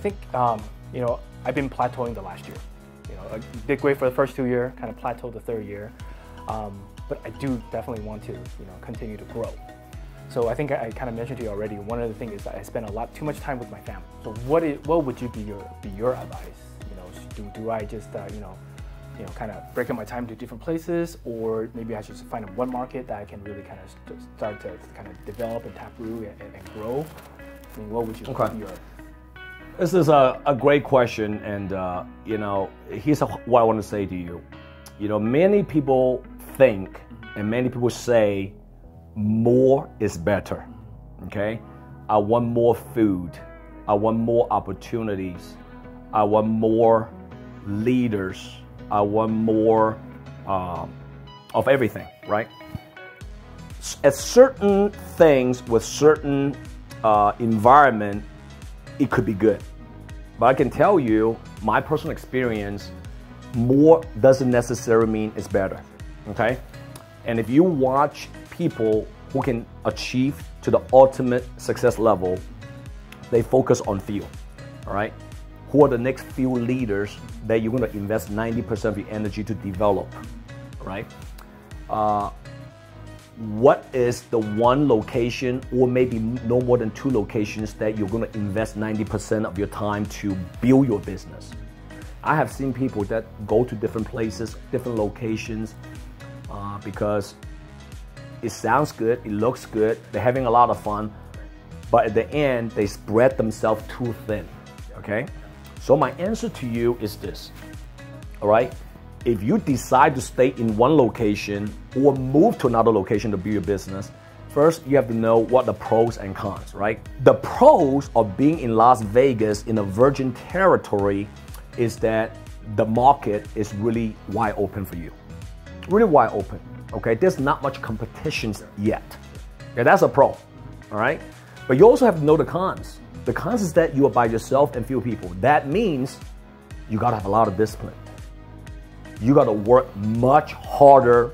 think, you know, I've been plateauing the last year. You know, I did great for the first 2 years, kind of plateaued the third year. But I do definitely want to, you know, continue to grow. So I think I kind of mentioned to you already, one of the things is that I spend too much time with my family. So what would you be your advice? You know, do I just, you know, kind of break up my time to different places, or maybe I should just find one market that I can really kind of start to kind of develop and tap root and grow? I mean, what would you be your... This is a great question, and you know, here's what I want to say to you. You know, many people think and many people say more is better. Okay, I want more food, I want more opportunities, I want more leaders, I want more of everything, right? At certain things with certain environment, it could be good. But I can tell you, my personal experience, more doesn't necessarily mean it's better, okay? And if you watch people who can achieve to the ultimate success level, they focus on few, all right? Who are the next few leaders that you're gonna invest 90% of your energy to develop, right? What is the one location, or maybe no more than 2 locations, that you're going to invest 90% of your time to build your business? I have seen people that go to different places, different locations, because it sounds good, it looks good, they're having a lot of fun, but at the end, they spread themselves too thin, okay? So my answer to you is this, all right? If you decide to stay in one location or move to another location to build your business, first you have to know what the pros and cons, right? The pros of being in Las Vegas in a virgin territory is that the market is really wide open for you. Really wide open, okay? There's not much competition yet. Okay, that's a pro, all right? But you also have to know the cons. The cons is that you are by yourself and few people. That means you gotta have a lot of discipline. You got to work much harder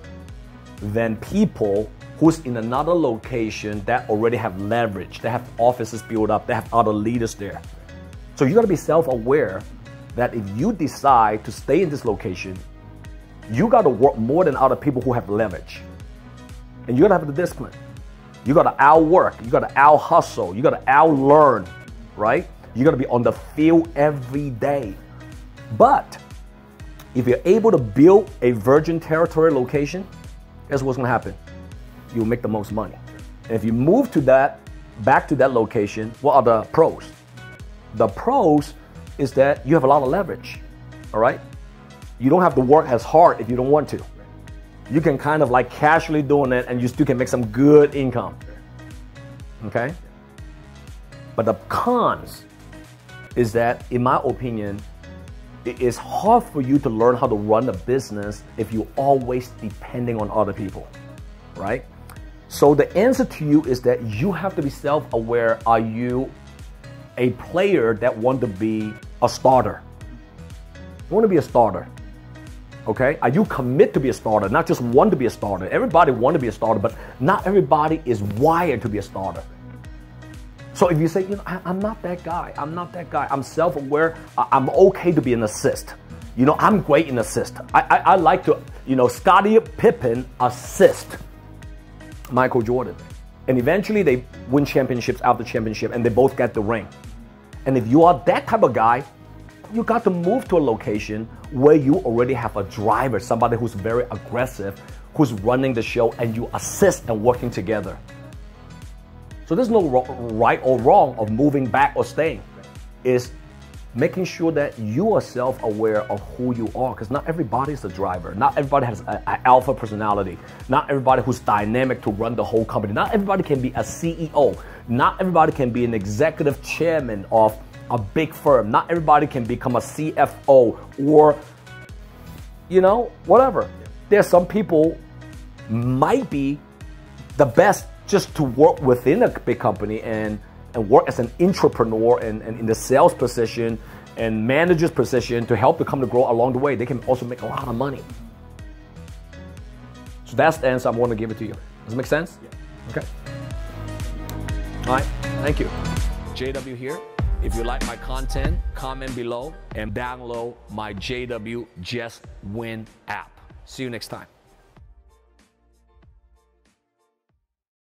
than people who's in another location that already have leverage, they have offices built up, they have other leaders there. So you got to be self-aware that if you decide to stay in this location, you got to work more than other people who have leverage. And you got to have the discipline. You got to outwork, you got to out-hustle, you got to out-learn, right? You got to be on the field every day. But if you're able to build a virgin territory location, guess what's gonna happen? You'll make the most money. And if you move to back to that location, what are the pros? The pros is that you have a lot of leverage, all right? You don't have to work as hard if you don't want to. You can kind of like casually doing it and you still can make some good income, okay? But the cons is that, in my opinion, it is hard for you to learn how to run a business if you're always depending on other people, right? So the answer to you is that you have to be self-aware. Are you a player that wants to be a starter? You want to be a starter, okay? Are you committed to be a starter, not just want to be a starter? Everybody wants to be a starter, but not everybody is wired to be a starter. So if you say, you know, I'm not that guy, I'm self-aware, I'm okay to be an assist. You know, I'm great in assist. I like to, you know, Scottie Pippen assist Michael Jordan. And eventually they win championships after championship and they both get the ring. And if you are that type of guy, you got to move to a location where you already have a driver, somebody who's very aggressive, who's running the show, and you assist and working together. So there's no right or wrong of moving back or staying. It's making sure that you are self-aware of who you are, because not everybody is a driver. Not everybody has an alpha personality. Not everybody who's dynamic to run the whole company. Not everybody can be a CEO. Not everybody can be an executive chairman of a big firm. Not everybody can become a CFO or, you know, whatever. There's some people might be the best just to work within a big company and work as an entrepreneur and in the sales position and manager's position to help the company grow along the way. They can also make a lot of money. So that's the answer I'm going to give it to you. Does it make sense? Yeah. Okay. All right. Thank you. JW here. If you like my content, comment below and download my JW Just Win app. See you next time.